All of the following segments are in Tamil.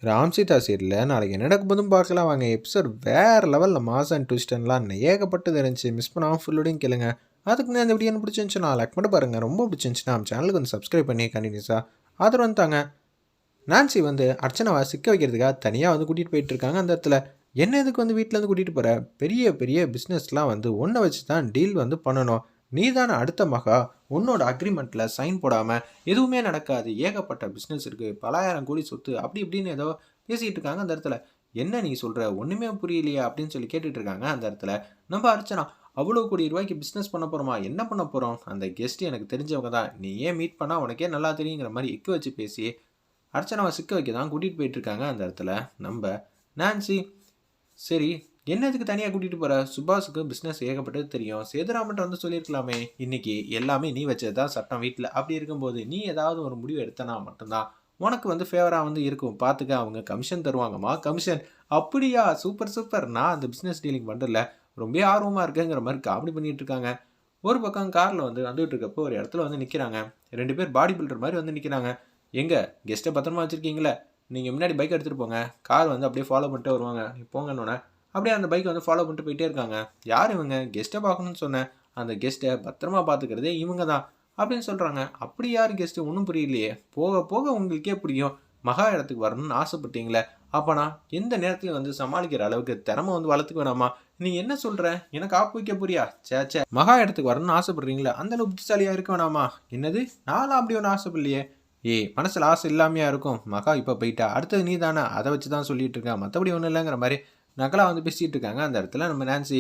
ராம் சீதா சீரியலில் நாளைக்கு என்ன நடக்க போதும் பார்க்கலாம் வாங்க. எபிசோட் வேறு லெவலில் மாஸ் அண்ட் ட்விஸ்டன்லாம் ஏகப்பட்டது இருந்துச்சு. மிஸ் பண்ணாமல் ஃபுல்லோடையும் கேளுங்க. அதுக்கு நான் இந்த வீடியோ பிடிச்சிருந்துச்சுன்னா லைக் மட்டும் பாருங்கள். ரொம்ப பிடிச்சிருந்துச்சுன்னா நம்ம சேனலுக்கு வந்து சப்ஸ்கிரைப் பண்ணி கண்டினியூஸாக ஆதரவு வந்துட்டாங்க. நான்சி வந்து அர்ச்சனாவை சிக்க வைக்கிறதுக்காக தனியாக வந்து கூட்டிகிட்டு போயிட்டு இருக்காங்க. அந்த இடத்துல என்ன இதுக்கு வந்து வீட்டிலேருந்து கூட்டிகிட்டு போகிற, பெரிய பெரிய பிஸ்னஸ்லாம் வந்து ஒன்றை வச்சு தான் டீல் வந்து பண்ணணும். நீ தானே அடுத்த மகா, உன்னோட அக்ரிமெண்ட்டில் சைன் போடாமல் எதுவுமே நடக்காது. ஏகப்பட்ட பிஸ்னஸ் இருக்குது, பலாயிரம் கோடி சொத்து, அப்படி இப்படின்னு ஏதோ பேசிகிட்டு இருக்காங்க. அந்த இடத்துல என்ன நீ சொல்கிற, ஒன்றுமே புரியலையா அப்படின்னு சொல்லி கேட்டுட்டு இருக்காங்க. அந்த இடத்துல நம்ம அர்ச்சனா, அவ்வளோ கோடி ரூபாய்க்கு பிஸ்னஸ் பண்ண போகிறோமா, என்ன பண்ண போகிறோம், அந்த கெஸ்ட் எனக்கு தெரிஞ்சவங்க தான், நீ ஏன் மீட் பண்ணால் உனக்கே நல்லா தெரியுங்கிற மாதிரி எக்கு வச்சு பேசி அர்ச்சனாவை சிக்க வைக்க தான் கூட்டிகிட்டு போயிட்டுருக்காங்க. அந்த இடத்துல நம்ம நான்சி, சரி என்னதுக்கு தனியாக கூட்டிகிட்டு போகிற, சுபாஷுக்கு பிஸ்னஸ் ஏகப்பட்டது தெரியும், சேதுராமன்ட்ட வந்து சொல்லியிருக்கலாமே, இன்றைக்கி எல்லாமே நீ வச்சது தான் சட்டம் வீட்டில், அப்படி இருக்கும்போது நீ ஏதாவது ஒரு முடிவு எடுத்தனா மட்டும்தான் உனக்கு வந்து ஃபேவராக வந்து இருக்கும், பார்த்துக்க, அவங்க கமிஷன் தருவாங்கம்மா. கமிஷன் அப்படியா, சூப்பர் சூப்பர், நான் அந்த பிஸ்னஸ் டீலிங் பண்ணுறல ரொம்ப ஆர்வமாக இருக்குங்கிற மாதிரி காமெடி பண்ணிகிட்டு இருக்காங்க. ஒரு பக்கம் காரில் வந்து வந்துகிட்டு இருக்கப்போ ஒரு இடத்துல வந்து நிற்கிறாங்க. 2 பேர் பாடி பில்டர் மாதிரி வந்து நிற்கிறாங்க. எங்கே கெஸ்ட்டை பத்திரமா வச்சுருக்கீங்களே, நீங்கள் முன்னாடி பைக் எடுத்துகிட்டு போங்க, கார் வந்து அப்படியே ஃபாலோ பண்ணிட்டு வருவாங்க, நீ போங்கன்னொன்னே அப்படியே அந்த பைக்கை வந்து ஃபாலோ பண்ணிட்டு போயிட்டே இருக்காங்க. யார் இவங்க, கெஸ்ட்டை பார்க்கணும்னு சொன்னேன், அந்த கெஸ்ட்டை பத்திரமா பார்த்துக்கிறதே இவங்க தான் அப்படின்னு சொல்கிறாங்க. அப்படி யார் கெஸ்ட்டு, ஒன்றும் புரியலையே, போக போக உங்களுக்கே புரியும், மகா இடத்துக்கு வரணும்னு ஆசைப்பட்டீங்களே, அப்போனா எந்த நேரத்துலையும் வந்து சமாளிக்கிற அளவுக்கு திறமை வந்து வளர்த்துக்க வேணாமா, நீ என்ன சொல்கிற, எனக்கு ஆப்பு வைக்க புரியா, சேச்சே, மகா இடத்துக்கு வரணும்னு ஆசைப்படுறீங்களே, அந்த அளவு புத்திசாலியாக இருக்க வேணாமா, என்னது நானும் அப்படி ஒன்றும் ஆசைப்படலையே, ஏய் மனசில் ஆசை இல்லாமையா இருக்கும், மகா இப்போ போயிட்டா, அடுத்தது நீ தானே, அதை வச்சு தான் சொல்லிட்டு இருக்கேன், மற்றபடி ஒன்றும் இல்லைங்கிற மாதிரி நகலாக வந்து பேசிகிட்டு இருக்காங்க. அந்த இடத்துல நம்ம நான்சி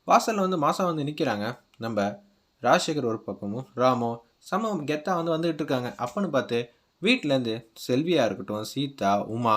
வாசலில் வந்து மாதம் வந்து நிற்கிறாங்க. நம்ம ராஜசேகர் ஒரு பக்கமும் ராமோ சம கெத்தாக வந்து வந்துகிட்டு இருக்காங்க. அப்பன்னு பார்த்து வீட்டிலேருந்து செல்வியாக இருக்கட்டும், சீதா, உமா,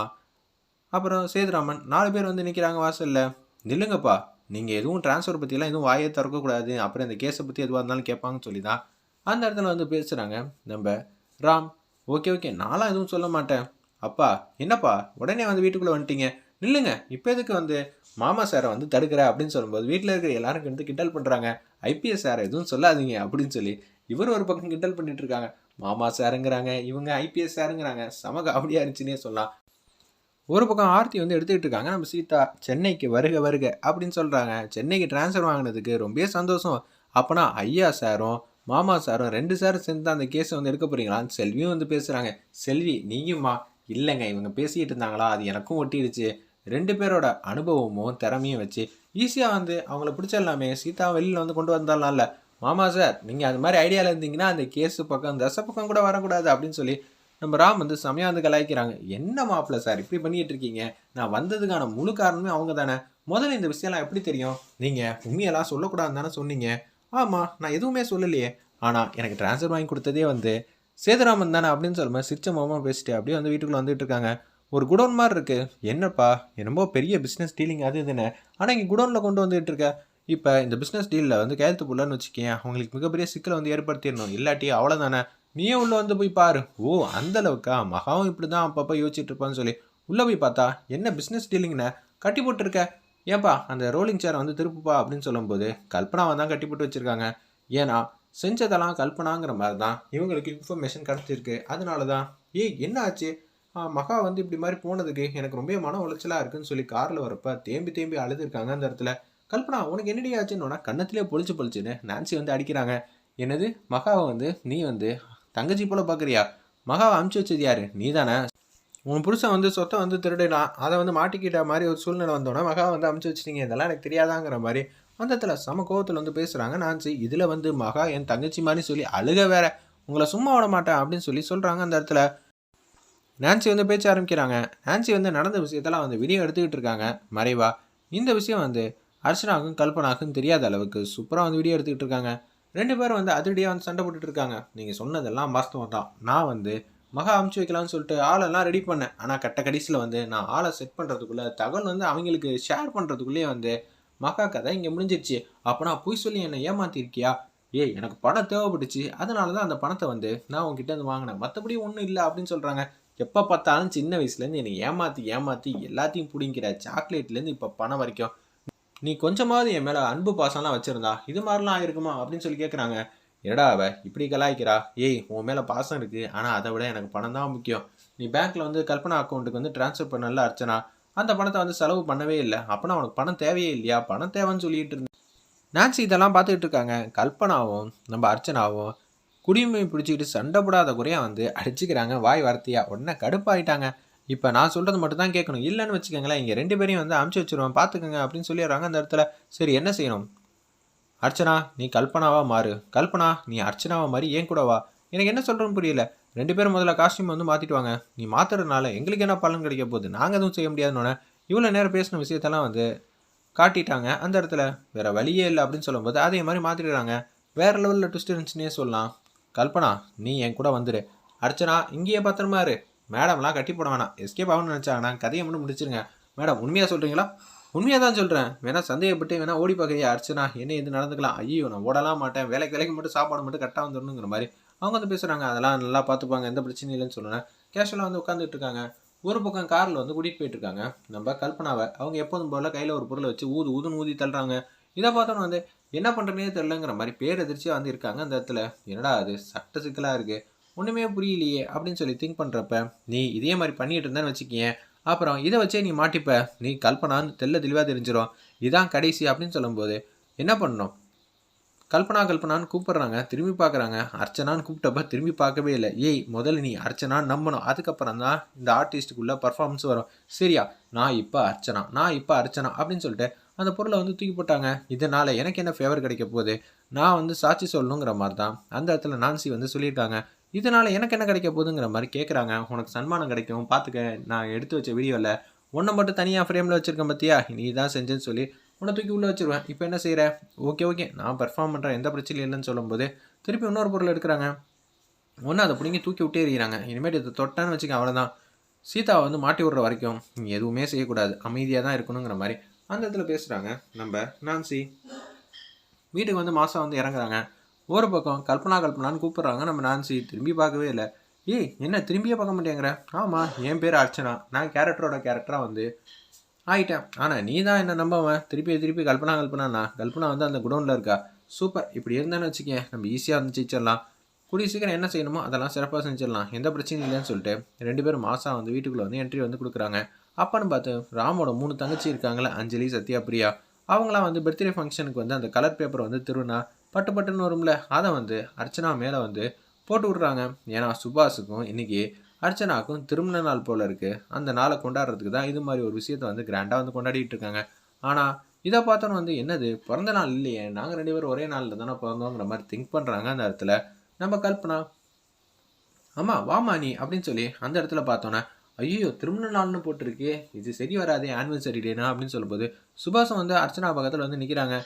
அப்புறம் சேதுராமன் 4 பேர் வந்து நிற்கிறாங்க வாசலில். நில்லுங்கப்பா, நீங்கள் எதுவும் ட்ரான்ஸ்ஃபர் பற்றியெல்லாம் எதுவும் வாயே திறக்கக்கூடாது, அப்புறம் இந்த கேஸை பற்றி எதுவாக இருந்தாலும் கேட்பாங்கன்னு சொல்லி தான் அந்த இடத்துல வந்து பேசுகிறாங்க. நம்ம ராம், ஓகே ஓகே, நான்லாம் எதுவும் சொல்ல மாட்டேன். அப்பா என்னப்பா உடனே வந்து வீட்டுக்குள்ளே வந்துட்டீங்க, நில்லுங்க, இப்போ எதுக்கு வந்து மாமா சாரை வந்து தடுக்கிற அப்படின்னு சொல்லும்போது வீட்டில் இருக்கிற எல்லாரும் வந்து கிண்டல் பண்ணுறாங்க. ஐபிஎஸ் சாரை எதுவும் சொல்லாதீங்க அப்படின்னு சொல்லி இவர் ஒரு பக்கம் கிண்டல் பண்ணிட்டு இருக்காங்க. மாமா சாருங்கிறாங்க, இவங்க ஐபிஎஸ் சாருங்கிறாங்க, சம காமெடியாக இருந்துச்சுன்னே சொல்லலாம். ஒரு பக்கம் ஆர்த்தி வந்து எடுத்துக்கிட்டு இருக்காங்க. நம்ம சீதா, சென்னைக்கு வருக வருக அப்படின்னு சொல்கிறாங்க. சென்னைக்கு ட்ரான்ஸ்ஃபர் வாங்கினதுக்கு ரொம்ப சந்தோஷம். அப்போனா ஐயா சாரும் மாமா சாரும் 2 சாரும் சேர்ந்து அந்த கேஸை வந்து எடுக்க போகிறீங்களான்னு செல்வியும் வந்து பேசுகிறாங்க. செல்வி, நீயுமா, இல்லைங்க இவங்க பேசிக்கிட்டு இருந்தாங்களா, அது எனக்கும் ஒட்டிடுச்சு, 2 பேரோட அனுபவமும் திறமையும் வச்சு ஈஸியாக வந்து அவங்கள பிடிச்சிடலாமே, சீதா வெளியில் வந்து கொண்டு வந்தாலாம்ல. மாமா சார், நீங்கள் அது மாதிரி ஐடியாவில் இருந்தீங்கன்னா அந்த கேஸு பக்கம் தசை பக்கம் கூட வரக்கூடாது அப்படின்னு சொல்லி நம்ம ராம் வந்து செமையாக வந்து கலாய்க்கிறாங்க. என்ன மாப்பிள்ள சார் இப்படி பண்ணிகிட்டு இருக்கீங்க, நான் வந்ததுக்கான முழு காரணமே அவங்க தானே, முதல்ல இந்த விஷயம்லாம் எப்படி தெரியும், நீங்கள் உண்மையெல்லாம் சொல்லக்கூடாதுன்னு தானே சொன்னீங்க. ஆமாம், நான் எதுவுமே சொல்லலையே, ஆனால் எனக்கு ட்ரான்ஸ்ஃபர் வாங்கி கொடுத்ததே வந்து சேதுராமன் தானே அப்படின்னு சொல்லும்போது சிரிச்ச மாமா பேசிட்டு அப்படியே வந்து வீட்டுக்குள்ளே வந்துட்டு இருக்காங்க. ஒரு குடோன் மாதிரி இருக்குது, என்னப்பா ரொம்ப பெரிய பிஸ்னஸ் டீலிங் அது இதுன்னு, ஆனால் இங்கே குடோனில் கொண்டு வந்துட்டு இருக்க, இப்போ இந்த பிஸ்னஸ் டீலில் வந்து கையெழுத்து போடலான்னு வச்சுக்கேன், அவங்களுக்கு மிகப்பெரிய சிக்கலை வந்து ஏற்படுத்திடணும், இல்லாட்டி அவ்வளோதானே, நீயே உள்ளே வந்து போய் பாரு. ஓ அந்த அளவுக்கா, மகாவும் இப்படி தான் அப்பப்போ யோசிச்சுட்டு இருப்பான்னு சொல்லி உள்ளே போய் பார்த்தா என்ன பிஸ்னஸ் டீலிங்னு கட்டி போட்டுருக்க, ஏன்பா அந்த ரோலிங் சேரை வந்து திருப்புப்பா அப்படின்னு சொல்லும்போது கல்பனாவை தான் கட்டி போட்டு வச்சுருக்காங்க. ஏன்னா செஞ்சதெல்லாம் கல்பனாங்கிற மாதிரி தான் இவங்களுக்கு இன்ஃபர்மேஷன் கிடச்சிருக்கு. அதனால தான் ஏய் என்ன ஆச்சு, மகா வந்து இப்படி மாதிரி போனதுக்கு எனக்கு ரொம்ப மன உளைச்சலாக இருக்குன்னு சொல்லி காரில் வரப்ப தேம்பி தேம்பி அழுதுருக்காங்க. அந்த இடத்துல கல்பனா உனக்கு என்னடி ஆச்சுன்னு கன்னத்திலே பொழிச்சுன்னு நான்சி வந்து அடிக்கிறாங்க. என்னது மகாவை வந்து நீ வந்து தங்கச்சி போல் பார்க்குறியா, மகாவை அமுச்சு வச்சது யார், நீ தானே, உன் புருஷன் வந்து சொத்தை வந்து திருடினா அதை வந்து மாட்டிக்கிட்ட மாதிரி ஒரு சூழ்நிலை வந்தோடனே மகாவை வந்து அமுச்சு வச்சிட்டீங்க, இதெல்லாம் எனக்கு தெரியாதாங்கிற மாதிரி அந்த இடத்துல சம கோவத்தில் வந்து பேசுகிறாங்க நான்சி. இதில் வந்து மகா என் தங்கச்சி மாதிரி சொல்லி அழுக வேற, உங்களை சும்மா விட மாட்டேன் அப்படின்னு சொல்லி சொல்கிறாங்க. அந்த இடத்துல நான்சி வந்து பேச்ச ஆரம்பிக்கிறாங்க. நான்சி வந்து நடந்த விஷயத்தெல்லாம் வந்து வீடியோ எடுத்துக்கிட்டு இருக்காங்க மறைவா. இந்த விஷயம் வந்து அர்ச்சனாவுக்கும் கல்பனாவுக்கும் தெரியாத அளவுக்கு சூப்பராக வந்து வீடியோ எடுத்துக்கிட்டு இருக்காங்க. 2 பேரும் வந்து அதிரடியாக வந்து சண்டை போட்டுட்டு இருக்காங்க. நீங்கள் சொன்னதெல்லாம் வாஸ்தவம் தான், நான் வந்து மகா அமுச்சு வைக்கலாம்னு சொல்லிட்டு ஆளெல்லாம் ரெடி பண்ணேன், ஆனால் கடைசியில் வந்து நான் ஆளை செட் பண்ணுறதுக்குள்ளே தகவல் வந்து அவங்களுக்கு ஷேர் பண்ணுறதுக்குள்ளேயே வந்து மகா கதை இங்கே முடிஞ்சிடுச்சு. அப்போ நான் போய் சொல்லி என்னை ஏமாத்திருக்கியா, ஏய் எனக்கு பணம் தேவைப்பட்டுச்சு, அதனால தான் அந்த பணத்தை வந்து நான் உங்ககிட்ட வந்து வாங்கினேன், மற்றபடி ஒன்றும் இல்லை அப்படின்னு சொல்கிறாங்க. எப்போ பார்த்தாலும் சின்ன வயசுலேருந்து என்னை ஏமாற்றி எல்லாத்தையும் பிடிங்கிற, சாக்லேட்லேருந்து இப்போ பணம் வரைக்கும் நீ கொஞ்சமாவது என் மேலே அன்பு பாசம்லாம் வச்சுருந்தா இது மாதிரிலாம் ஆயிருக்குமா அப்படின்னு சொல்லி கேட்குறாங்க. என்னடா அவ இப்படி கலாய்க்கிறா, ஏய் உன் மேலே பாசம் இருக்குது, ஆனால் அதை விட எனக்கு பணம் தான் முக்கியம், நீ பேங்க்கில் வந்து கல்பனா அக்கௌண்ட்டுக்கு வந்து ட்ரான்ஸ்ஃபர் பண்ணல அர்ச்சனா, அந்த பணத்தை வந்து செலவு பண்ணவே இல்லை. அப்போனா உனக்கு பணம் தேவையே இல்லையா? பணம் தேவைன்னு சொல்லிட்டு இருந்தேன். நான்சி இதெல்லாம் பார்த்துக்கிட்டு இருக்காங்க. கல்பனாவும் நம்ம அர்ச்சனாவும் குடிமை பிடிச்சிக்கிட்டு சண்டை போடாத குறையா வந்து அடிச்சுக்கிறாங்க வாய் வார்த்தையா. உடனே கடுப்பாயிட்டாங்க. இப்போ நான் சொல்கிறது மட்டும் தான் கேட்கணும். இல்லைன்னு வச்சுக்கோங்களேன், இங்கே 2 பேரையும் வந்து அமுச்சு வச்சுருவேன் பார்த்துக்கோங்க அப்படின்னு சொல்லிடுறாங்க அந்த இடத்துல. சரி என்ன செய்யணும்? அர்ச்சனா நீ கல்பனாவா மாறு. கல்பனா நீ அர்ச்சனாவா மாறி ஏன் கூட வா. எனக்கு என்ன சொல்கிறேன்னு புரியல. 2 பேரும் முதல்ல காஸ்டியூம் வந்து மாற்றிட்டு வாங்க. நீ மாற்றுறதுனால எங்களுக்கு என்ன பலன் கிடைக்க போகுது? நாங்கள் எதுவும் செய்ய முடியாதுன்னு இவ்வளோ நேரம் பேசின விஷயத்தெல்லாம் வந்து காட்டிட்டாங்க அந்த இடத்துல. வேற வழியே இல்லை அப்படின்னு சொல்லும்போது அதே மாதிரி மாற்றிடுறாங்க. வேற லெவலில் ட்விஸ்ட் இருந்துச்சுன்னே சொல்லலாம். கல்பனா நீ என் கூட வந்துடு. அர்ச்சனா இங்கேயே பத்திரமா இரு. மேடம்லாம் கட்டி போட வேணாம். எஸ்கேப் ஆகணும்னு நினச்சாங்கன்னா கதையை மட்டும் முடிச்சிருங்க. மேடம் உண்மையாக சொல்கிறீங்களா? உண்மையாக தான் சொல்கிறேன். வேணா சந்தேகப்பட்டு வேணா ஓடி பார்க்குறியா அர்ச்சனா? என்ன இது நடந்துக்கலாம்? ஐயோ நான் ஓடலாம் மாட்டேன். வேலைக்கு மட்டும் சாப்பாடு மட்டும் கரெக்டாக வந்துடணுங்கிற மாதிரி அவங்க வந்து பேசுகிறாங்க. அதெல்லாம் நல்லா பார்த்துப்பாங்க, எந்த பிரச்சனையும் இல்லைன்னு சொல்லுவேன். கேஷுவலாக வந்து உட்காந்துட்டு இருக்காங்க. ஒரு பக்கம் காரில் வந்து கூட்டிகிட்டு போயிட்டு இருக்காங்க நம்ம கல்பனாவை. அவங்க எப்போதும் போல கையில் ஒரு பொருளை வச்சு ஊதுன்னு ஊதி தள்ளுறாங்க. இதை பார்த்தோன்னு வந்து என்ன பண்ணுறனே தெரிலங்கிற மாதிரி பேரெதிர்ச்சியாக வந்து இருக்காங்க அந்த இடத்துல. என்னடா அது சட்ட சிக்கலாக இருக்குது, ஒன்றுமே புரியலையே அப்படின்னு சொல்லி திங்க் பண்ணுறப்ப, நீ இதே மாதிரி பண்ணிட்டு இருந்தேன்னு வச்சுக்கியேன், அப்புறம் இதை வச்சே நீ மாட்டிப்ப. நீ கல்பனான்னு தெளிவாக தெரிஞ்சிடும். இதான் கடைசி அப்படின்னு சொல்லும்போது என்ன பண்ணணும்? கல்பனான்னு கூப்பிட்றாங்க. திரும்பி பார்க்குறாங்க. அர்ச்சனான்னு கூப்பிட்டப்ப திரும்பி பார்க்கவே இல்லை. ஏய் முதல்ல நீ அர்ச்சனான்னு நம்பணும். அதுக்கப்புறம் தான் இந்த ஆர்டிஸ்ட்டுக்குள்ளே பர்ஃபார்மன்ஸ் வரும். சரியா? நான் இப்போ அர்ச்சனா அப்படின்னு சொல்லிட்டு அந்த பொருளை வந்து தூக்கி போட்டாங்க. இதனால் எனக்கு என்ன ஃபேவர் கிடைக்க போகுது? நான் வந்து சாட்சி சொல்லணுங்கிற மாதிரி தான் அந்த இடத்துல நான்சி வந்து சொல்லியிருக்காங்க. இதனால் எனக்கு என்ன கிடைக்க போகுதுங்கிற மாதிரி கேட்குறாங்க. உனக்கு சன்மானம் கிடைக்கும் பார்த்துக்க. நான் எடுத்து வச்ச வீடியோவில் உன்னை மட்டும் தனியாக ஃப்ரேமில் வச்சுருக்கேன் பார்த்தியா? நீ தான் செஞ்சேன்னு சொல்லி உன்னை தூக்கி உள்ளே வச்சுருவேன். இப்போ என்ன செய்கிற? ஓகே நான் பெர்ஃபார்ம் பண்ணுறேன், எந்த பிரச்சனையும் இல்லைன்னு சொல்லும்போது திருப்பி இன்னொரு பொருள் எடுக்கிறாங்க. ஒன்று அதை பிடிங்கி தூக்கி விட்டே எறிகிறாங்க. இனிமேல் இதை தொட்டான்னு வச்சுக்க அவ்வளோதான். சீதாவை வந்து மாட்டி விடுற வரைக்கும் நீ எதுவுமே செய்யக்கூடாது, அமைதியாக தான் இருக்கணுங்கிற மாதிரி அந்த இடத்துல பேசுகிறாங்க நம்ம நான்சி. வீட்டுக்கு வந்து மாதம் வந்து இறங்குறாங்க. ஒரு பக்கம் கல்பனான்னு கூப்பிட்றாங்க நம்ம நான்சி. திரும்பி பார்க்கவே இல்லை. ஏய் என்ன திரும்பியே பார்க்க மாட்டேங்கிற? ஆமாம் என் பேர் அர்ச்சனா, நான் கேரக்டராக வந்து ஆகிட்டேன். ஆனால் நீ தான் என்ன நம்பவன். திருப்பி கல்பனா வந்து அந்த குடோனில் இருக்கா. சூப்பர், இப்படி இருந்தேன்னு வச்சுக்கேன் நம்ம ஈஸியாக வந்து ஜெயிச்சிடலாம். கூடிய சீக்கிரம் என்ன செய்யணுமோ அதெல்லாம் சிறப்பாக செஞ்சிடலாம், எந்த பிரச்சனையும் இல்லைன்னு சொல்லிட்டு 2 பேரும் மாதம் வந்து வீட்டுக்குள்ளே வந்து என்ட்ரி வந்து கொடுக்குறாங்க. அப்பன்னு பார்த்து ராமோட 3 தங்கச்சி இருக்காங்களே, அஞ்சலி, சத்யா, பிரியா. அவங்களாம் வந்து பர்த்டே ஃபங்க்ஷனுக்கு வந்து அந்த கலர் பேப்பரை வந்து திருவினா பட்டுன்னு வரும்ல, அதை வந்து அர்ச்சனா மேலே வந்து போட்டு விட்றாங்க. ஏன்னா சுபாஷுக்கும் இன்றைக்கி அர்ச்சனாவுக்கும் திருமண நாள் போல் இருக்குது. அந்த நாளை கொண்டாடுறதுக்கு தான் இது மாதிரி ஒரு விஷயத்தை வந்து கிராண்டாக வந்து கொண்டாடிட்டு இருக்காங்க. ஆனால் இதை பார்த்தோன்னு வந்து என்னது பிறந்த நாள் இல்லையே, நாங்கள் 2 பேரும் ஒரே நாளில் தானே பிறந்தோங்கிற மாதிரி திங்க் பண்ணுறாங்க அந்த இடத்துல நம்ம கல்பனா. ஆமா வாமா நீ அப்படின்னு சொல்லி அந்த இடத்துல பார்த்தோன்னே, ஐயோ திருமண நாள்னு போட்டிருக்கே, இது சரி வராதே ஆனிவர்சரி டேனா அப்படின்னு சொல்லும்போது சுபாஷம் வந்து அர்ச்சனா பக்கத்தில் வந்து நிற்கிறாங்க.